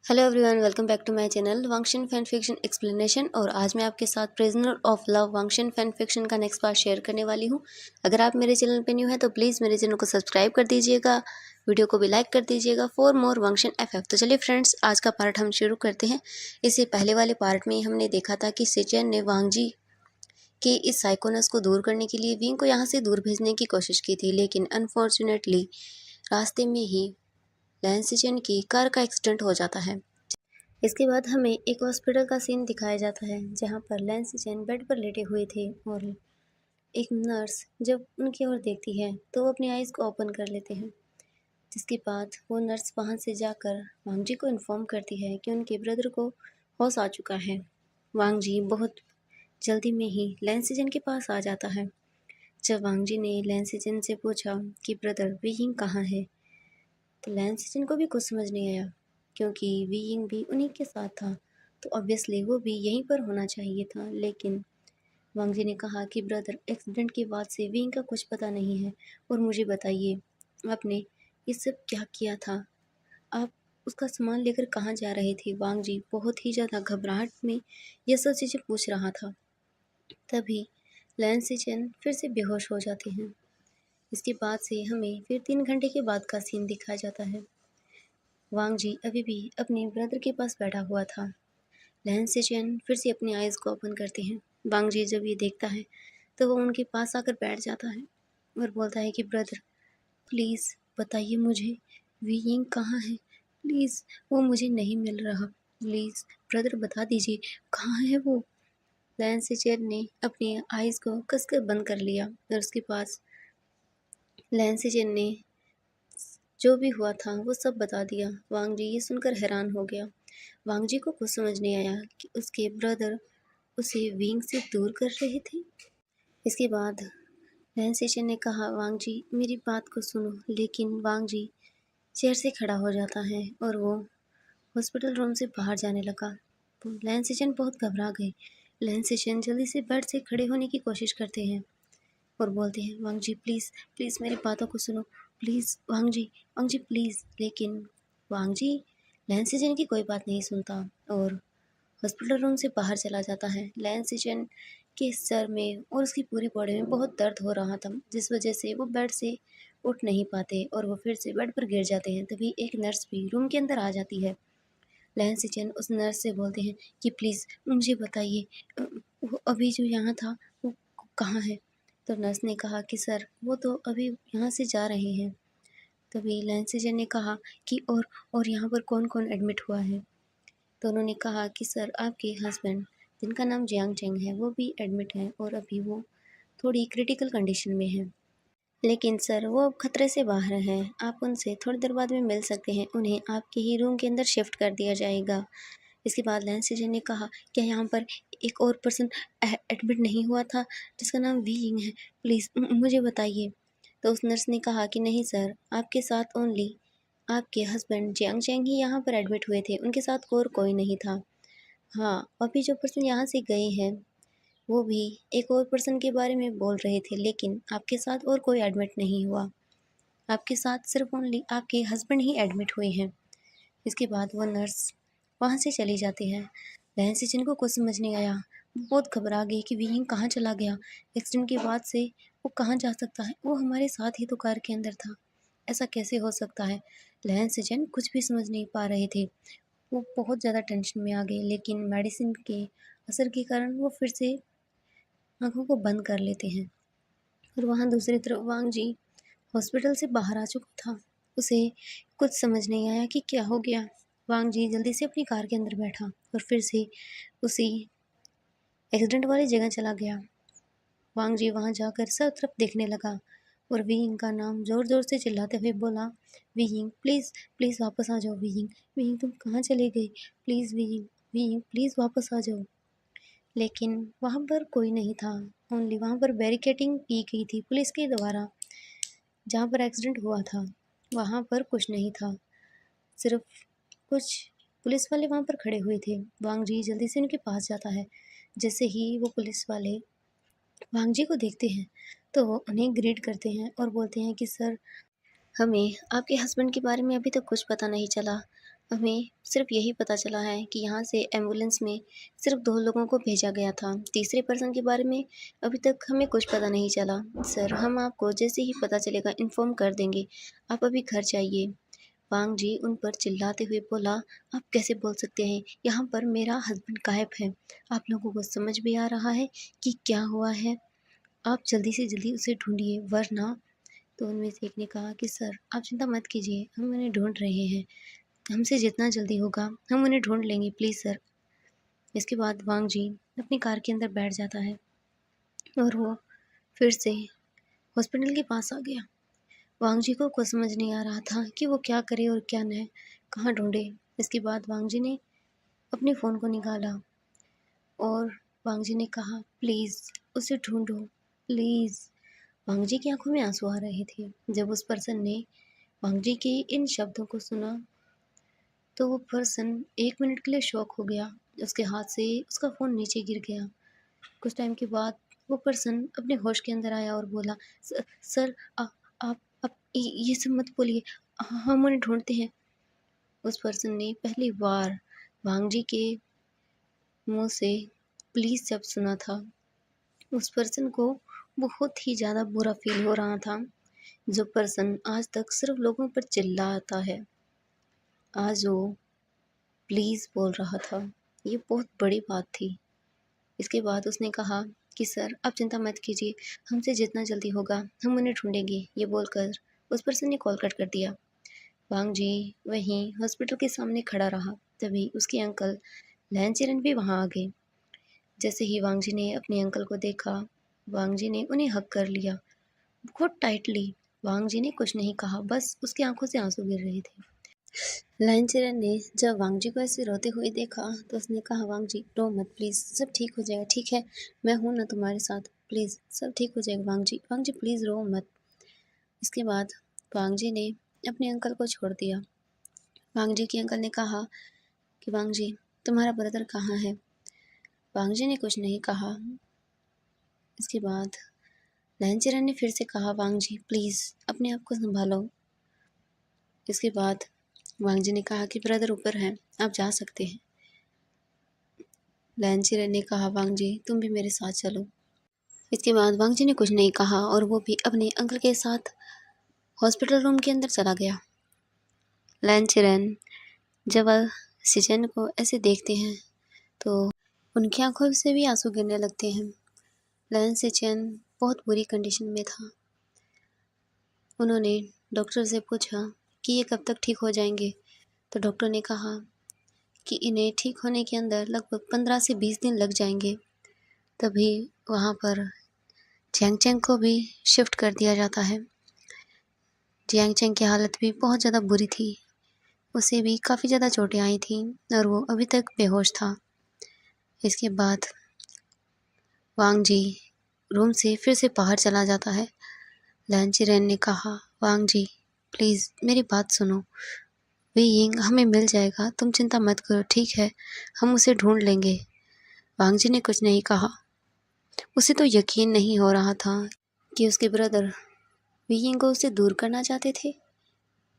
Hello everyone, welcome back to my channel Wangxian fan fiction explanation. और आज मैं आपके साथ prisoner of love Wangxian fan fiction का नेक्स्ट पार्ट शेयर करने वाली हूं। अगर आप मेरे चैनल पे न्यू है तो प्लीज़ मेरे चैनल को सब्सक्राइब कर दीजिएगा, वीडियो को भी लाइक कर दीजिएगा फॉर मोर वांगशिन एफएफ। तो चलिए फ्रेंड्स, आज का पार्ट हम शुरू करते हैं। इससे पहले वाले पार्ट में हमने देखा था कि सिचेन ने वांगजी के इस साइकोनस को दूर करने के लिए विंग को यहाँ से दूर भेजने की कोशिश की थी, लेकिन अनफॉर्चुनेटली रास्ते में ही लैंसिचेन की कार का एक्सीडेंट हो जाता है। इसके बाद हमें एक हॉस्पिटल का सीन दिखाया जाता है, जहाँ पर लैंसिचेन बेड पर लेटे हुए थे और एक नर्स जब उनकी ओर देखती है तो वो अपनी आइज़ को ओपन कर लेते हैं। जिसके बाद वो नर्स वहाँ से जाकर वांगजी को इन्फॉर्म करती है कि उनके ब्रदर को होश आ चुका है। वांगजी बहुत जल्दी में ही लैंसिचेन के पास आ जाता है। जब वांगजी ने लैंसिचेन से पूछा कि ब्रदर वीइंग कहाँ है, तो लैंसिचेन को भी कुछ समझ नहीं आया, क्योंकि वीइंग भी उन्हीं के साथ था, तो ऑब्वियसली वो भी यहीं पर होना चाहिए था। लेकिन वांगजी ने कहा कि ब्रदर, एक्सीडेंट के बाद से वीइंग का कुछ पता नहीं है, और मुझे बताइए आपने ये सब क्या किया था? आप उसका सामान लेकर कहाँ जा रहे थे? वांगजी बहुत ही ज़्यादा घबराहट में ये सब चीज़ें पूछ रहा था। तभी लैंसिचेन फिर से बेहोश हो जाते हैं। इसके बाद से हमें फिर 3 घंटे के बाद का सीन दिखाया जाता है। वांगजी अभी भी अपने ब्रदर के पास बैठा हुआ था। लैंसिचेन फिर से अपनी आइज़ को ओपन करते हैं। वांगजी जब ये देखता है तो वो उनके पास आकर बैठ जाता है और बोलता है कि ब्रदर प्लीज़ बताइए मुझे, वीइंग कहाँ है? प्लीज़, वो मुझे नहीं मिल रहा। प्लीज़ ब्रदर बता दीजिए कहाँ है वो? लैंसिचेन ने अपनी आइज़ को कसकर बंद कर लिया और उसके पास लैंसिचेन ने जो भी हुआ था वो सब बता दिया। वांगजी ये सुनकर हैरान हो गया। वांगजी को कुछ समझ नहीं आया कि उसके ब्रदर उसे विंग से दूर कर रहे थे। इसके बाद लैंसिचेन ने कहा, वांगजी मेरी बात को सुनो। लेकिन वांगजी चेयर से खड़ा हो जाता है और वो हॉस्पिटल रूम से बाहर जाने लगा। तो लैंसिचेन बहुत घबरा गए। लैंसिचेन जल्दी से बेड से खड़े होने की कोशिश करते हैं और बोलते हैं, वांगजी प्लीज़ प्लीज़ मेरी बातों को सुनो, प्लीज़ वांगजी, वांगजी प्लीज़। लेकिन वांगजी लैंसिचेन की कोई बात नहीं सुनता और हॉस्पिटल रूम से बाहर चला जाता है। लैंसिचेन के सर में और उसकी पूरी बॉडी में बहुत दर्द हो रहा था, जिस वजह से वो बेड से उठ नहीं पाते और वो फिर से बेड पर गिर जाते हैं। तभी एक नर्स भी रूम के अंदर आ जाती है। लैंसिचेन उस नर्स से बोलते हैं कि प्लीज़ मुझे बताइए, वो अभी जो यहाँ था वो कहाँ है? तो नर्स ने कहा कि सर वो तो अभी यहाँ से जा रहे हैं। तभी लैंसिचेन ने कहा कि और यहाँ पर कौन-कौन एडमिट हुआ है? तो उन्होंने कहा कि सर आपके हस्बैंड, जिनका नाम जियांग चेंग है, वो भी एडमिट हैं और अभी वो थोड़ी क्रिटिकल कंडीशन में हैं। लेकिन सर वो अब खतरे से बाहर हैं, आप उनसे थोड़ी देर बाद में मिल सकते हैं, उन्हें आपके ही रूम के अंदर शिफ्ट कर दिया जाएगा। इसके बाद लैंसिचेन ने कहा, क्या यहाँ पर एक और पर्सन एडमिट नहीं हुआ था जिसका नाम वी यिंग है? प्लीज़ मुझे बताइए। तो उस नर्स ने कहा कि नहीं सर, आपके साथ ओनली आपके हस्बैंड जियांग चैंग ही यहाँ पर एडमिट हुए थे, उनके साथ और कोई नहीं था। हाँ, अभी जो पर्सन यहाँ से गए हैं वो भी एक और पर्सन के बारे में बोल रहे थे, लेकिन आपके साथ और कोई एडमिट नहीं हुआ। आपके साथ सिर्फ ओनली आपके हस्बैंड ही एडमिट हुए हैं। इसके बाद वो नर्स वहाँ से चली जाती है। लैंसिचेन को कुछ समझ नहीं आया। वो बहुत घबरा गई कि विहिंग कहाँ चला गया। एक्सीडेंट के बाद से वो कहाँ जा सकता है? वो हमारे साथ ही तो कार के अंदर था। ऐसा कैसे हो सकता है? लैंसिचेन कुछ भी समझ नहीं पा रहे थे। वो बहुत ज़्यादा टेंशन में आ गए, लेकिन मेडिसिन के असर के कारण वो फिर से आँखों को बंद कर लेते हैं। और वहाँ दूसरी तरफ वांग जी हॉस्पिटल से बाहर आ चुका था। उसे कुछ समझ नहीं आया कि क्या हो गया। वांग जी जल्दी से अपनी कार के अंदर बैठा और फिर से उसी एक्सीडेंट वाली जगह चला गया। वांग जी वहाँ जाकर सब तरफ देखने लगा और वीइंग का नाम ज़ोर-ज़ोर से चिल्लाते हुए बोला, वीइंग प्लीज़, प्लीज़ वापस आ जाओ वीइंग, वीइंग तुम कहाँ चले गई? प्लीज़ वीइंग, वीइंग प्लीज़ वापस आ जाओ। लेकिन वहाँ पर कोई नहीं था। ओनली वहाँ पर बैरिकेडिंग की गई थी पुलिस के द्वारा। जहाँ पर एक्सीडेंट हुआ था वहाँ पर कुछ नहीं था, सिर्फ कुछ पुलिस वाले वहाँ पर खड़े हुए थे। वांग जी जल्दी से उनके पास जाता है। जैसे ही वो पुलिस वाले वांग जी को देखते हैं तो वो उन्हें ग्रीट करते हैं और बोलते हैं कि सर, हमें आपके हस्बैंड के बारे में अभी तक कुछ पता नहीं चला। हमें सिर्फ यही पता चला है कि यहाँ से एम्बुलेंस में सिर्फ 2 लोगों को भेजा गया था। तीसरे पर्सन के बारे में अभी तक हमें कुछ पता नहीं चला। सर, हम आपको जैसे ही पता चलेगा इन्फॉर्म कर देंगे। आप अभी घर जाइए। वांग जी उन पर चिल्लाते हुए बोला, आप कैसे बोल सकते हैं? यहाँ पर मेरा हस्बैंड गायब है। आप लोगों को समझ भी आ रहा है कि क्या हुआ है? आप जल्दी से जल्दी उसे ढूँढिए वरना। तो उनमें से एक ने कहा कि सर, आप चिंता मत कीजिए, हम उन्हें ढूँढ रहे हैं। हमसे जितना जल्दी होगा हम उन्हें ढूँढ लेंगे, प्लीज़ सर। इसके बाद वांग जी अपनी कार के अंदर बैठ जाता है और वो फिर से हॉस्पिटल के पास आ गया। वांग जी को कुछ समझ नहीं आ रहा था कि वो क्या करे और क्या न, कहाँ ढूँढे। इसके बाद वांग जी ने अपने फ़ोन को निकाला और वांग जी ने कहा, प्लीज़ उसे ढूँढो, प्लीज़। वांग जी की आँखों में आँसू आ रहे थे। जब उस पर्सन ने वांग जी के इन शब्दों को सुना तो वो पर्सन 1 मिनट के लिए शॉक हो गया। उसके हाथ से उसका फ़ोन नीचे गिर गया। कुछ टाइम के बाद वो पर्सन अपने होश के अंदर आया और बोला, सर, आप ये सब मत बोलिए, हम उन्हें ढूँढते हैं। उस पर्सन ने पहली बार वांग जी के मुँह से प्लीज़ शब्द सुना था। उस पर्सन को बहुत ही ज़्यादा बुरा फ़ील हो रहा था। जो पर्सन आज तक सिर्फ़ लोगों पर चिल्लाता है, आज वो प्लीज़ बोल रहा था। ये बहुत बड़ी बात थी। इसके बाद उसने कहा कि सर, आप चिंता मत कीजिए, हमसे जितना जल्दी होगा हम उन्हें ढूँढेंगे। ये बोलकर उस पर्सन ने कॉल कट कर दिया। वांग जी वहीं हॉस्पिटल के सामने खड़ा रहा। तभी उसके अंकल लैनचेरन भी वहाँ आ गए। जैसे ही वांग जी ने अपने अंकल को देखा, वांग जी ने उन्हें हग कर लिया बहुत टाइटली। वांग जी ने कुछ नहीं कहा, बस उसकी आंखों से आंसू गिर रहे थे। लाइनचरण ने जब वांग जी को ऐसे रोते हुए देखा तो उसने कहा, वांग जी रो मत प्लीज़, सब ठीक हो जाएगा, ठीक है? मैं हूँ ना तुम्हारे साथ, प्लीज़ सब ठीक हो जाएगा वांग जी प्लीज़ रो मत। इसके बाद वांग जी ने अपने अंकल को छोड़ दिया। वांग जी के अंकल ने कहा कि वांग जी, तुम्हारा ब्रदर कहाँ है? वांग जी ने कुछ नहीं कहा। इसके बाद लाइनचरण ने फिर से कहा, वांग जी प्लीज़ अपने आप को संभालो। इसके बाद वांग जी ने कहा कि ब्रदर ऊपर हैं, आप जा सकते हैं। लैनचेरन ने कहा, वांग जी तुम भी मेरे साथ चलो। इसके बाद वांग जी ने कुछ नहीं कहा और वो भी अपने अंकल के साथ हॉस्पिटल रूम के अंदर चला गया। लैनचेरन जब वह सिचेन को ऐसे देखते हैं तो उनकी आंखों से भी आंसू गिरने लगते हैं। लैन सिचेन बहुत बुरी कंडीशन में था। उन्होंने डॉक्टर से पूछा कि ये कब तक ठीक हो जाएंगे? तो डॉक्टर ने कहा कि इन्हें ठीक होने के अंदर लगभग 15 से 20 दिन लग जाएंगे। तभी वहाँ पर जियांग चेंग को भी शिफ्ट कर दिया जाता है। जियांग चेंग की हालत भी बहुत ज़्यादा बुरी थी। उसे भी काफ़ी ज़्यादा चोटें आई थीं और वो अभी तक बेहोश था। इसके बाद वांग जी रूम से फिर से बाहर चला जाता है। लैन चिरेन ने कहा, वांग जी प्लीज़ मेरी बात सुनो, वे यिंग हमें मिल जाएगा, तुम चिंता मत करो, ठीक है? हम उसे ढूंढ लेंगे। वांग जी ने कुछ नहीं कहा। उसे तो यकीन नहीं हो रहा था कि उसके ब्रदर वी यिंग को उससे दूर करना चाहते थे।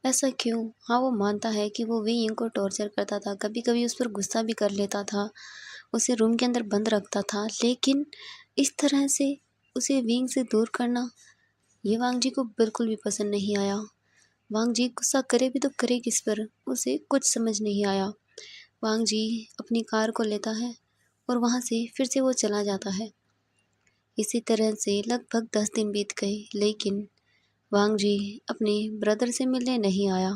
ऐसा क्यों? हाँ, वो मानता है कि वो वी यिंग को टॉर्चर करता था, कभी-कभी उस पर गुस्सा भी कर लेता था, उसे रूम के अंदर बंद रखता था, लेकिन इस तरह से उसे वी यिंग से दूर करना, ये वांग जी को बिल्कुल भी पसंद नहीं आया। वांग जी गुस्सा करे भी तो करे किस पर? उसे कुछ समझ नहीं आया। वांग जी अपनी कार को लेता है और वहाँ से फिर से वो चला जाता है। इसी तरह से लगभग 10 दिन बीत गए, लेकिन वांग जी अपने ब्रदर से मिलने नहीं आया।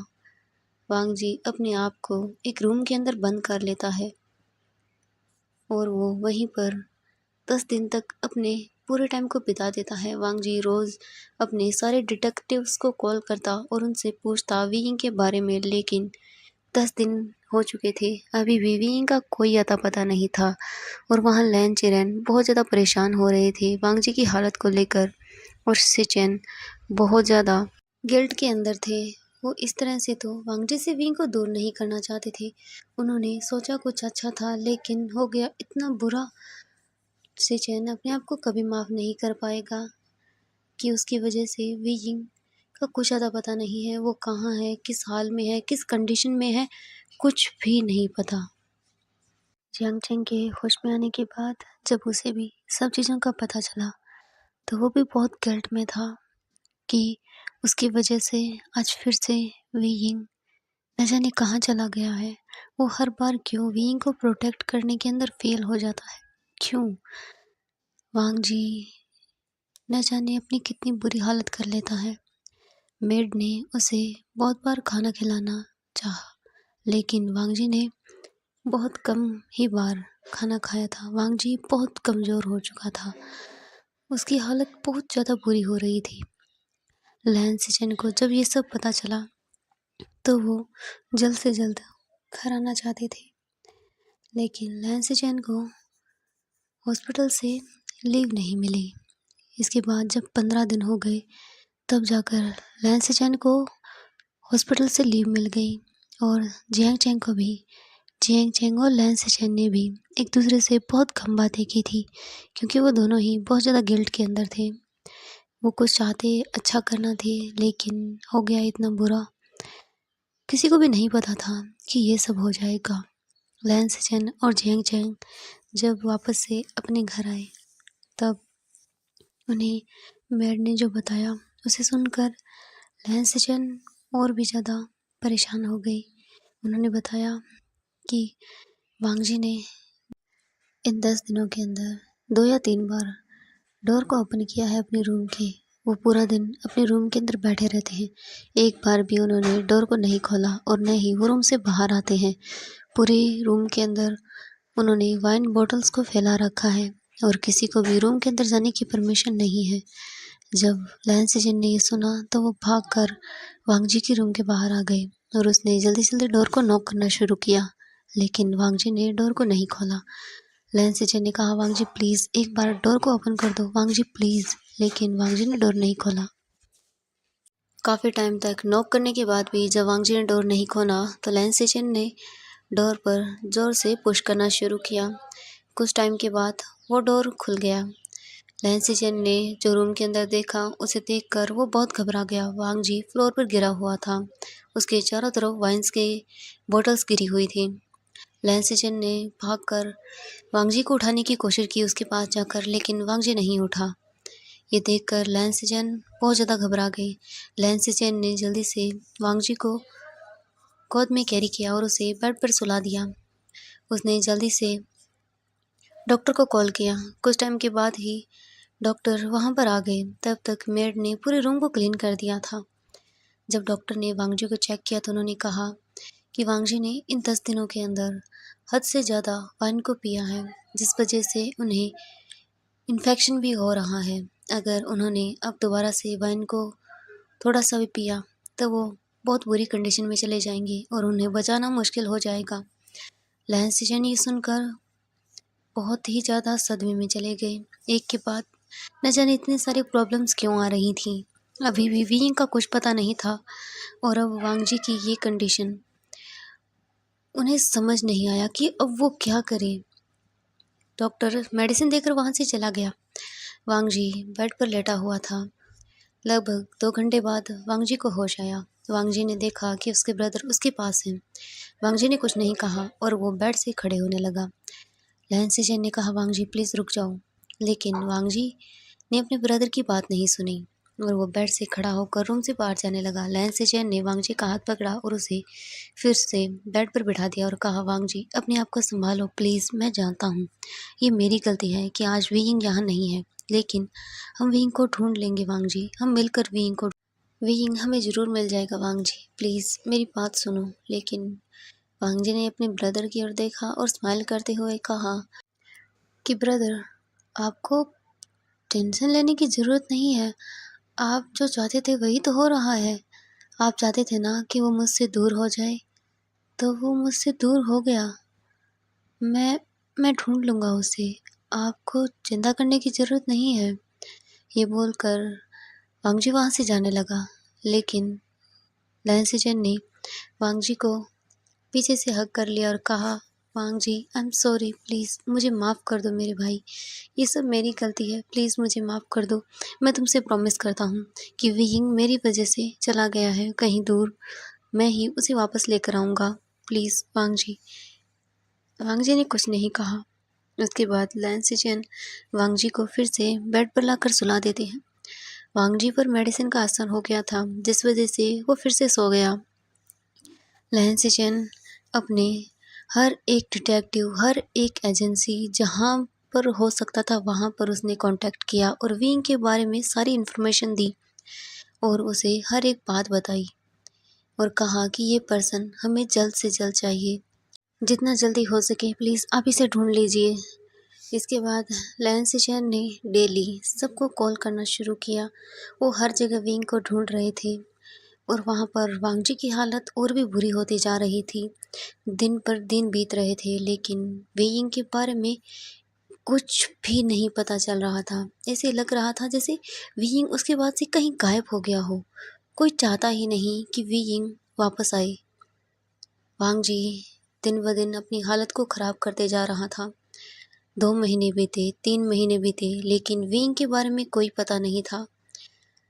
वांग जी अपने आप को एक रूम के अंदर बंद कर लेता है और वो वहीं पर 10 दिन तक अपने पूरे टाइम को बिता देता है। वांग जी रोज़ अपने सारे डिटेक्टिव्स को कॉल करता और उनसे पूछता वी यिंग के बारे में, लेकिन 10 दिन हो चुके थे, अभी भी वी यिंग का कोई अता पता नहीं था और वहाँ लैन चेरन बहुत ज़्यादा परेशान हो रहे थे वांग जी की हालत को लेकर और सिचेन बहुत ज़्यादा गिल्ट के अंदर थे। वो इस तरह से तो वांग जी से वी यिंग को दूर नहीं करना चाहते थे। उन्होंने सोचा कुछ अच्छा था, लेकिन हो गया इतना बुरा। सिचेन अपने आप को कभी माफ़ नहीं कर पाएगा कि उसकी वजह से वी यिंग का कुछ ज़्यादा पता नहीं है, वो कहाँ है, किस हाल में है, किस कंडीशन में है, कुछ भी नहीं पता। जियांग चैंग के होश में आने के बाद जब उसे भी सब चीज़ों का पता चला, तो वो भी बहुत गिल्ट में था कि उसकी वजह से आज फिर से वी यिंग न जाने कहाँ चला गया है। वो हर बार क्यों वी यिंग को प्रोटेक्ट करने के अंदर फेल हो जाता है, क्यों? वांग जी न जाने अपनी कितनी बुरी हालत कर लेता है। मेड ने उसे बहुत बार खाना खिलाना चाहा, लेकिन वांग जी ने बहुत कम ही बार खाना खाया था। वांग जी बहुत कमज़ोर हो चुका था, उसकी हालत बहुत ज़्यादा बुरी हो रही थी। लैन सिचन को जब ये सब पता चला, तो वो जल्द से जल्द घर आना चाहते थे, लेकिन लैन सिचन को हॉस्पिटल से लीव नहीं मिली। इसके बाद जब 15 दिन हो गए, तब जाकर लैन सिचन को हॉस्पिटल से लीव मिल गई और जियांग चैंग को भी। जियांग चैंग और लैन सिचन ने भी एक दूसरे से बहुत कम बातें की थी, क्योंकि वो दोनों ही बहुत ज़्यादा गिल्ट के अंदर थे। वो कुछ चाहते अच्छा करना थे, लेकिन हो गया इतना बुरा। किसी को भी नहीं पता था कि ये सब हो जाएगा। लैन सिचन और जियांग चैंग जब वापस से अपने घर आए, तब उन्हें मेड ने जो बताया, उसे सुनकर लैन सिचन और भी ज़्यादा परेशान हो गई। उन्होंने बताया कि वांग जी ने इन 10 दिनों के अंदर 2 या 3 बार डोर को ओपन किया है अपने रूम के। वो पूरा दिन अपने रूम के अंदर बैठे रहते हैं। एक बार भी उन्होंने डोर को नहीं खोला और न ही वो रूम से बाहर आते हैं। पूरे रूम के अंदर उन्होंने वाइन बॉटल्स को फैला रखा है और किसी को भी रूम के अंदर जाने की परमिशन नहीं है। जब लैन सिचन ने ये सुना, तो वो भागकर वांग जी के रूम के बाहर आ गए और उसने जल्दी जल्दी डोर को नॉक करना शुरू किया, लेकिन वांग जी ने डोर को नहीं खोला। लैन सिचन ने कहा, वांग जी प्लीज़ एक बार डोर को ओपन कर दो, वांग जी प्लीज़, लेकिन वांग जी ने डोर नहीं खोला। काफ़ी टाइम तक नॉक करने के बाद भी जब वांग जी ने डोर नहीं खोला, तो लैन सिचन ने डोर पर ज़ोर से पुश करना शुरू किया। कुछ टाइम के बाद वो डोर खुल गया। लैन सिचन ने जो रूम के अंदर देखा, उसे देखकर वो बहुत घबरा गया। वांग जी फ्लोर पर गिरा हुआ था, उसके चारों तरफ वाइन्स के बॉटल्स गिरी हुई थी। लैन सिचन ने भागकर वांग जी को उठाने की कोशिश की उसके पास जाकर, लेकिन वांग जी नहीं उठा। ये देखकर लैन सिचन बहुत ज़्यादा घबरा गई। लैन सिचन ने जल्दी से वांग जी को गोद में कैरी किया और उसे बेड पर सुला दिया। उसने जल्दी से डॉक्टर को कॉल किया। कुछ टाइम के बाद ही डॉक्टर वहाँ पर आ गए। तब तक मेड ने पूरे रूम को क्लीन कर दिया था। जब डॉक्टर ने वांग जी को चेक किया, तो उन्होंने कहा कि वांग जी ने इन 10 दिनों के अंदर हद से ज़्यादा वाइन को पिया है, जिस वजह से उन्हें इन्फेक्शन भी हो रहा है। अगर उन्होंने अब दोबारा से वाइन को थोड़ा सा भी पिया, तो वो बहुत बुरी कंडीशन में चले जाएंगे और उन्हें बचाना मुश्किल हो जाएगा। लैन सिचन ये सुनकर बहुत ही ज़्यादा सदमे में चले गए। एक के बाद न जाने इतनी सारी प्रॉब्लम्स क्यों आ रही थी। अभी भी वीइंग का कुछ पता नहीं था और अब वांग जी की ये कंडीशन। उन्हें समझ नहीं आया कि अब वो क्या करें। डॉक्टर मेडिसिन देकर वहाँ से चला गया। वांग जी बेड पर लेटा हुआ था। लगभग 2 घंटे बाद वांग जी को होश आया। वांग जी ने देखा कि उसके ब्रदर उसके पास हैं। वांग जी ने कुछ नहीं कहा और वो बेड से खड़े होने लगा। लैन सिचन ने कहा, वांग जी प्लीज़ रुक जाओ, लेकिन वांग जी ने अपने ब्रदर की बात नहीं सुनी और वो बेड से खड़ा होकर रूम से बाहर जाने लगा। लैन सिचन ने वांग जी का हाथ पकड़ा और उसे फिर से बेड पर बिठा दिया और कहा, वांग जी अपने आप को संभालो प्लीज़। मैं जानता हूँ ये मेरी गलती है कि आज वीइंग यहाँ नहीं है, लेकिन हम वीइंग को ढूंढ लेंगे वांग जी। हम मिलकर वीइंग हमें ज़रूर मिल जाएगा वांग जी, प्लीज़ मेरी बात सुनो। लेकिन वांग जी ने अपने ब्रदर की ओर देखा और स्माइल करते हुए कहा कि ब्रदर, आपको टेंशन लेने की ज़रूरत नहीं है। आप जो चाहते थे वही तो हो रहा है। आप चाहते थे ना कि वो मुझसे दूर हो जाए, तो वो मुझसे दूर हो गया। मैं ढूंढ लूँगा उसे। आपको चिंता करने की ज़रूरत नहीं है। ये बोलकर वांग जी वहाँ से जाने लगा, लेकिन लैन सिचन ने वांग जी को पीछे से हग कर लिया और कहा वांग जी, आई एम सॉरी, प्लीज़ मुझे माफ़ कर दो मेरे भाई। ये सब मेरी गलती है, प्लीज़ मुझे माफ़ कर दो। मैं तुमसे प्रॉमिस करता हूँ कि वियिंग मेरी वजह से चला गया है कहीं दूर, मैं ही उसे वापस लेकर आऊँगा। प्लीज़ वांग जी। वांग जी ने कुछ नहीं कहा। उसके बाद लैन सिचेन वांग जी को फिर से बेड पर लाकर सुला देते हैं। वांग जी पर मेडिसिन का असर हो गया था, जिस वजह से वो फिर से सो गया। लैन सिचेन अपने हर एक डिटेक्टिव, हर एक एजेंसी जहाँ पर हो सकता था वहाँ पर उसने कांटेक्ट किया और विंग के बारे में सारी इन्फॉर्मेशन दी और उसे हर एक बात बताई और कहा कि ये पर्सन हमें जल्द से जल्द चाहिए। जितना जल्दी हो सके प्लीज़ आप इसे ढूंढ लीजिए। इसके बाद लैन सिचेन ने डेली सबको कॉल करना शुरू किया। वो हर जगह विंग को ढूंढ रहे थे और वहाँ पर वांग जी की हालत और भी बुरी होती जा रही थी। दिन पर दिन बीत रहे थे लेकिन वेइंग के बारे में कुछ भी नहीं पता चल रहा था। ऐसे लग रहा था जैसे वेइंग उसके बाद से कहीं गायब हो गया हो। कोई चाहता ही नहीं कि वेइंग वापस आए। वांग जी दिन ब दिन अपनी हालत को ख़राब करते जा रहा था। 2 महीने बीते, 3 महीने बीते लेकिन वेइंग के बारे में कोई पता नहीं था।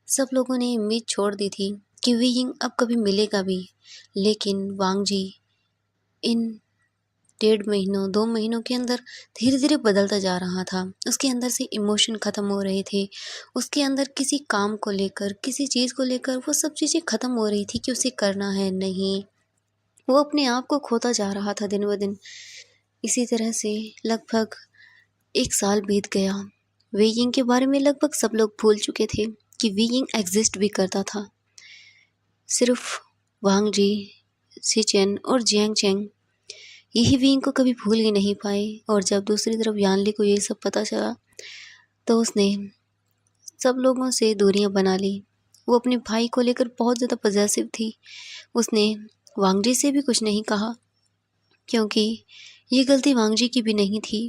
सब लोगों ने उम्मीद छोड़ दी थी कि वेइंग अब कभी मिलेगा भी, लेकिन वांग जी इन 1.5 महीनों 2 महीनों के अंदर धीरे-धीरे बदलता जा रहा था। उसके अंदर से इमोशन ख़त्म हो रहे थे। उसके अंदर किसी काम को लेकर, किसी चीज़ को लेकर वो सब चीज़ें ख़त्म हो रही थी कि उसे करना है, नहीं। वो अपने आप को खोता जा रहा था दिन-ब-दिन। इसी तरह से लगभग 1 साल बीत गया। वेइंग के बारे में लगभग सब लोग भूल चुके थे कि वेइंग एक्ज़िस्ट भी करता था। सिर्फ़ वांग जी, सिचेन और जियांग चेंग यही वेइंग को कभी भूल ही नहीं पाए और जब दूसरी तरफ यानली को ये सब पता चला तो उसने सब लोगों से दूरियां बना ली। वो अपने भाई को लेकर बहुत ज़्यादा पॉसेसिव थी। उसने वांग जी से भी कुछ नहीं कहा क्योंकि ये गलती वांग जी की भी नहीं थी।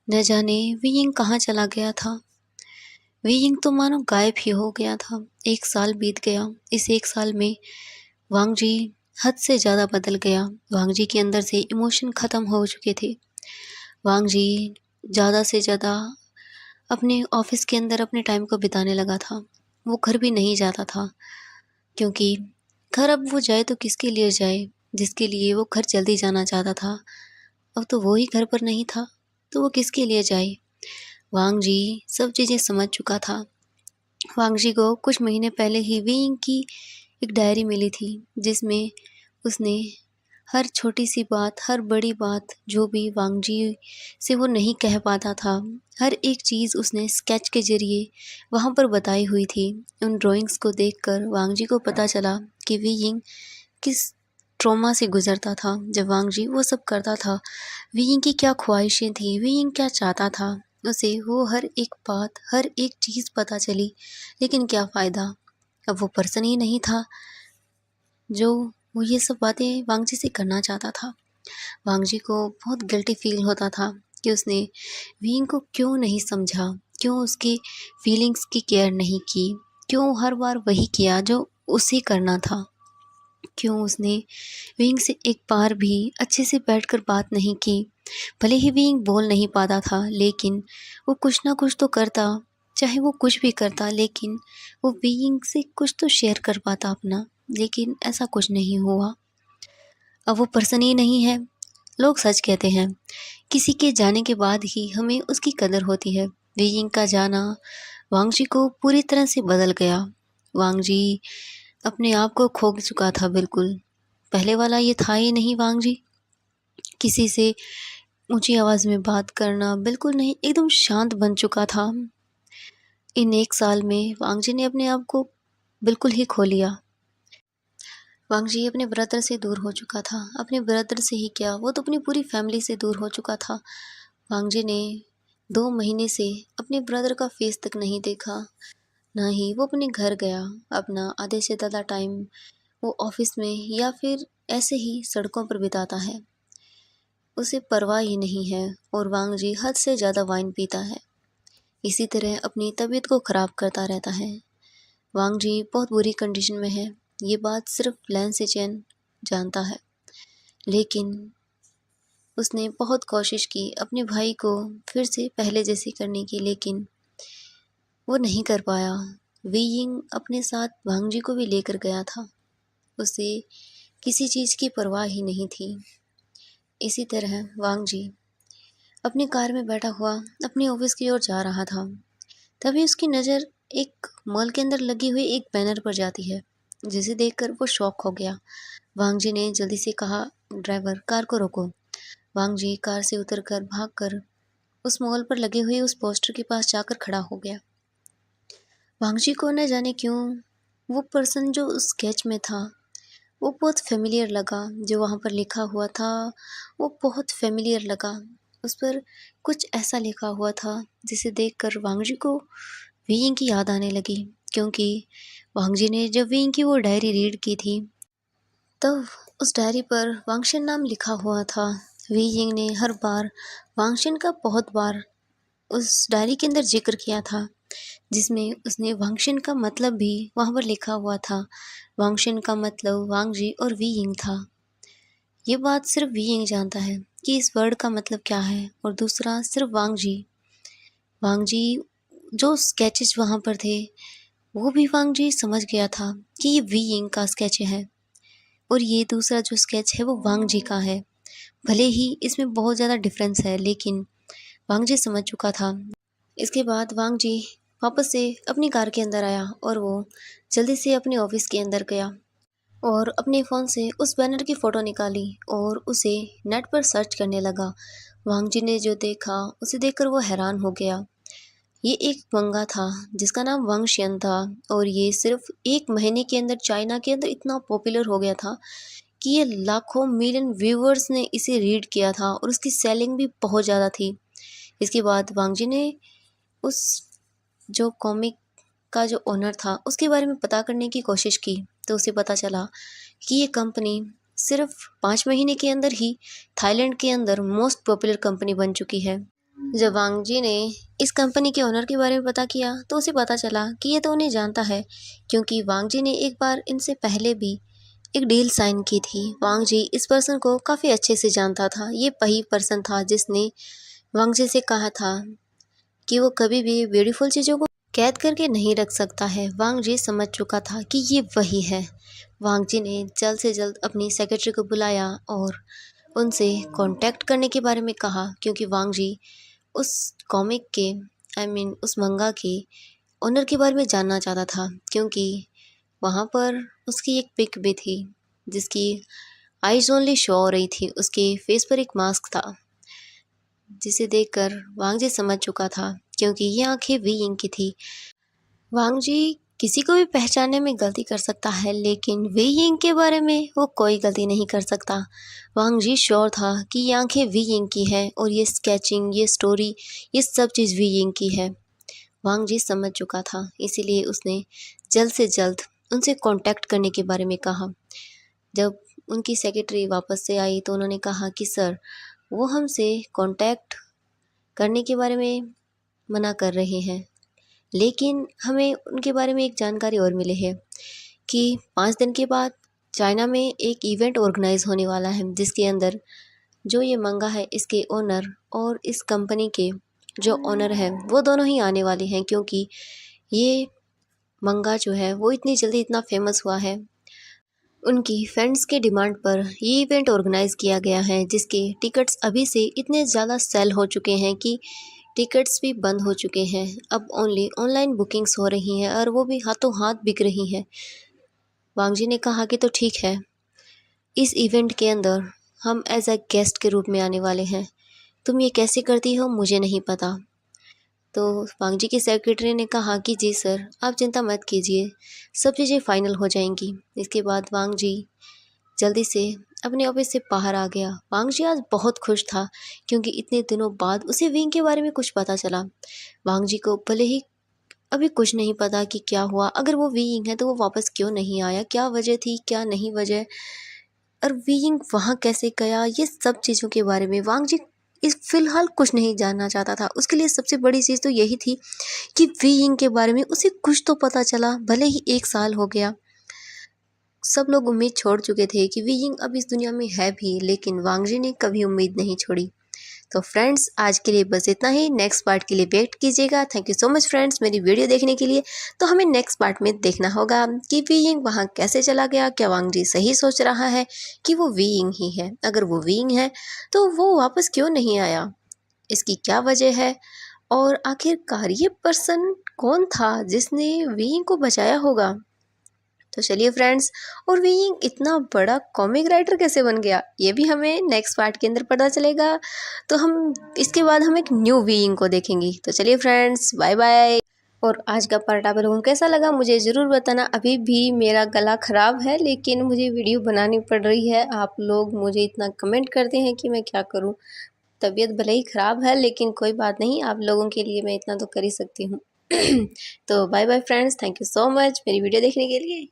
न जाने वेइंग कहाँ चला गया था। वेइंग तो मानो गायब ही हो गया था। 1 साल बीत गया। इस 1 साल में वांग जी हद से ज़्यादा बदल गया। वांग जी के अंदर से इमोशन ख़त्म हो चुके थे। वांग जी ज़्यादा से ज़्यादा अपने ऑफ़िस के अंदर अपने टाइम को बिताने लगा था। वो घर भी नहीं जाता था क्योंकि घर अब वो जाए तो किसके लिए जाए, जिसके लिए वो घर जल्दी जाना चाहता था। अब तो वो ही घर पर नहीं था, तो वो किसके लिए जाए। वांग जी सब चीज़ें समझ चुका था। वांग जी को कुछ महीने पहले ही विंग की एक डायरी मिली थी जिसमें उसने हर छोटी-सी बात, हर बड़ी बात जो भी वांग जी से वो नहीं कह पाता था, हर एक चीज़ उसने स्केच के ज़रिए वहाँ पर बताई हुई थी। उन ड्राइंग्स को देखकर वांग जी को पता चला कि वियिंग किस ट्रॉमा से गुज़रता था जब वांग जी वो सब करता था। वियिंग की क्या ख्वाहिशें थी, वियिंग क्या चाहता था, उसे वो हर एक बात, हर एक चीज़ पता चली। लेकिन क्या फ़ायदा, अब वो पर्सन ही नहीं था जो वो ये सब बातें वांग जी से करना चाहता था। वांग जी को बहुत गिल्टी फ़ील होता था कि उसने वियिंग को क्यों नहीं समझा, क्यों उसकी फीलिंग्स की केयर नहीं की, क्यों हर बार वही किया जो उसे करना था, क्यों उसने वियिंग से एक बार भी अच्छे से बैठकर बात नहीं की। भले ही वियिंग बोल नहीं पाता था लेकिन वो कुछ ना कुछ तो करता, चाहे वो कुछ भी करता लेकिन वो वियिंग से कुछ तो शेयर कर पाता अपना, लेकिन ऐसा कुछ नहीं हुआ। अब वो पर्सन ही नहीं है। लोग सच कहते हैं, किसी के जाने के बाद ही हमें उसकी कदर होती है। वेइंग का जाना वांग जी को पूरी तरह से बदल गया। वांग जी अपने आप को खो चुका था बिल्कुल। पहले वाला ये था ही नहीं वांग जी। किसी से ऊँची आवाज़ में बात करना बिल्कुल नहीं, एकदम शांत बन चुका था। इन 1 साल में वांग जी ने अपने आप को बिल्कुल ही खो लिया। वांग जी अपने ब्रदर से दूर हो चुका था। अपने ब्रदर से ही क्या, वो तो अपनी पूरी फैमिली से दूर हो चुका था। वांग जी ने 2 महीने से अपने ब्रदर का फेस तक नहीं देखा, ना ही वो अपने घर गया। अपना आधे से ज़्यादा टाइम वो ऑफ़िस में या फिर ऐसे ही सड़कों पर बिताता है। उसे परवाह ही नहीं है और वांग जी हद से ज़्यादा वाइन पीता है। इसी तरह अपनी तबीयत को ख़राब करता रहता है। वांग जी बहुत बुरी कंडीशन में है। ये बात सिर्फ लैन सिचेन जानता है। लेकिन उसने बहुत कोशिश की अपने भाई को फिर से पहले जैसे करने की, लेकिन वो नहीं कर पाया। वी यिंग अपने साथ वांग जी को भी लेकर गया था। उसे किसी चीज़ की परवाह ही नहीं थी। इसी तरह वांग जी अपनी कार में बैठा हुआ अपने ऑफिस की ओर जा रहा था। तभी उसकी नज़र एक मॉल के अंदर लगी हुई एक बैनर पर जाती है, जिसे देखकर वो शॉक हो गया। वांग जी ने जल्दी से कहा, ड्राइवर कार को रोको। वांग जी कार से उतरकर भागकर उस मॉल पर लगे हुए उस पोस्टर के पास जाकर खड़ा हो गया। वांग जी को न जाने क्यों वो पर्सन जो उस स्केच में था वो बहुत फेमिलियर लगा। जो वहाँ पर लिखा हुआ था वो बहुत फेमिलियर लगा। उस पर कुछ ऐसा लिखा हुआ था जिसे देखकर वांग जी को वी यिंग की याद आने लगी, क्योंकि वांग जी ने जब वी यिंग की वो डायरी रीड की थी तब उस डायरी पर वांगशन नाम लिखा हुआ था। वी यिंग ने हर बार वांगशन का बहुत बार उस डायरी के अंदर जिक्र किया था, जिसमें उसने वांगशन का मतलब भी वहाँ पर लिखा हुआ था। वांगशन का मतलब वांग जी और वी यिंग था। ये बात सिर्फ वी यिंग जानता है कि इस वर्ड का मतलब क्या है, और दूसरा सिर्फ वांग जी जो स्केचेस वहाँ पर थे वो भी वांग जी समझ गया था कि ये वी यिंग का स्केच है, और ये दूसरा जो स्केच है वो वांग जी का है। भले ही इसमें बहुत ज़्यादा डिफरेंस है, लेकिन वांग जी समझ चुका था। इसके बाद वांग जी वापस से अपनी कार के अंदर आया और वो जल्दी से अपने ऑफिस के अंदर गया और अपने फ़ोन से उस बैनर की फ़ोटो निकाली और उसे नेट पर सर्च करने लगा। वांग जी ने जो देखा उसे देखकर वो हैरान हो गया। ये एक मंगा था जिसका नाम वांगशियन था, और ये सिर्फ 1 महीने के अंदर चाइना के अंदर इतना पॉपुलर हो गया था कि ये लाखों मिलियन व्यूवर्स ने इसे रीड किया था और उसकी सेलिंग भी बहुत ज़्यादा थी। इसके बाद वांग जी ने उस जो कॉमिक का जो ओनर था उसके बारे में पता करने की कोशिश की, तो उसे पता चला कि ये कंपनी सिर्फ 5 महीने के अंदर ही थाईलैंड के अंदर मोस्ट पॉपुलर कंपनी बन चुकी है। जब वांग जी ने इस कंपनी के ओनर के बारे में पता किया तो उसे पता चला कि ये तो उन्हें जानता है, क्योंकि वांग जी ने एक बार इनसे पहले भी एक डील साइन की थी। वांग जी इस पर्सन को काफ़ी अच्छे से जानता था। ये वही पर्सन था जिसने वांग जी से कहा था कि वो कभी भी ब्यूटीफुल चीज़ों को कैद करके नहीं रख सकता है। वांग जी समझ चुका था कि ये वही है। वांग जी ने जल्द से जल्द अपनी सेक्रेटरी को बुलाया और उनसे कांटेक्ट करने के बारे में कहा, क्योंकि वांग जी उस कॉमिक के उस मंगा के ओनर के बारे में जानना चाहता था, क्योंकि वहाँ पर उसकी एक पिक भी थी जिसकी आइज ओनली शो हो रही थी। उसके फेस पर एक मास्क था जिसे देखकर वांग जी समझ चुका था, क्योंकि ये आंखें वी यिंग की थी। वांग जी किसी को भी पहचानने में गलती कर सकता है, लेकिन वी यिंग के बारे में वो कोई गलती नहीं कर सकता। वांग जी श्योर था कि ये आंखें वी यिंग की है और ये स्केचिंग, ये स्टोरी, ये सब चीज़ वी यिंग की है। वांग जी समझ चुका था, इसीलिए उसने जल्द से जल्द उनसे कांटेक्ट करने के बारे में कहा। जब उनकी सेक्रेटरी वापस से आई तो उन्होंने कहा कि सर, वो हमसे कांटेक्ट करने के बारे में मना कर रहे हैं, लेकिन हमें उनके बारे में एक जानकारी और मिली है कि 5 दिन के बाद चाइना में एक इवेंट ऑर्गेनाइज होने वाला है, जिसके अंदर जो ये मंगा है इसके ओनर और इस कंपनी के जो ओनर हैं वो दोनों ही आने वाले हैं, क्योंकि ये मंगा जो है वो इतनी जल्दी इतना फेमस हुआ है। उनकी फ्रेंड्स के डिमांड पर ये इवेंट ऑर्गेनाइज़ किया गया है, जिसके टिकट्स अभी से इतने ज़्यादा सेल हो चुके हैं कि टिकट्स भी बंद हो चुके हैं। अब ओनली ऑनलाइन बुकिंग्स हो रही हैं और वो भी हाथों हाथ बिक रही हैं। वांग जी ने कहा कि तो ठीक है, इस इवेंट के अंदर हम एज अ गेस्ट के रूप में आने वाले हैं। तुम ये कैसे करती हो मुझे नहीं पता। तो वांग जी की सेक्रेटरी ने कहा कि जी सर, आप चिंता मत कीजिए, सब चीज़ें फाइनल हो जाएंगी। इसके बाद वांग जी जल्दी से अपने ऑफिस से बाहर आ गया। वांग जी आज बहुत खुश था, क्योंकि इतने दिनों बाद उसे विंग के बारे में कुछ पता चला। वांग जी को भले ही अभी कुछ नहीं पता कि क्या हुआ, अगर वो विंग है तो वो वापस क्यों नहीं आया, क्या वजह थी क्या नहीं वजह, और विंग वहाँ कैसे गया, ये सब चीज़ों के बारे में वांग जी इस फिलहाल कुछ नहीं जानना चाहता था। उसके लिए सबसे बड़ी चीज़ तो यही थी कि विंग के बारे में उसे कुछ तो पता चला, भले ही 1 साल हो गया। सब लोग उम्मीद छोड़ चुके थे कि वी यिंग अब इस दुनिया में है भी, लेकिन वांग जी ने कभी उम्मीद नहीं छोड़ी। तो फ्रेंड्स आज के लिए बस इतना ही। नेक्स्ट पार्ट के लिए वेट कीजिएगा। Thank you so much friends मेरी वीडियो देखने के लिए। तो हमें नेक्स्ट पार्ट में देखना होगा कि वी यिंग वहाँ कैसे चला गया। क्या वांग जी सही सोच रहा है कि वो वी यिंग ही है? अगर वो वी यिंग है तो वो वापस क्यों नहीं आया? इसकी क्या वजह है? और आखिरकार ये पर्सन कौन था जिसने वी यिंग को बचाया होगा? तो चलिए फ्रेंड्स, और वी यिंग इतना बड़ा कॉमिक राइटर कैसे बन गया, ये भी हमें नेक्स्ट पार्ट के अंदर पता चलेगा। तो हम इसके बाद हम एक न्यू वी यिंग को देखेंगे। तो चलिए फ्रेंड्स, बाय बाय। और आज का पार्ट आप लोगों को कैसा लगा मुझे ज़रूर बताना। अभी भी मेरा गला ख़राब है, लेकिन मुझे वीडियो बनानी पड़ रही है। आप लोग मुझे इतना कमेंट करते हैं कि मैं क्या करूं। तबीयत भले ही ख़राब है, लेकिन कोई बात नहीं, आप लोगों के लिए मैं इतना तो कर ही सकती हूँ। तो bye bye friends, thank you so much मेरी वीडियो देखने के लिए।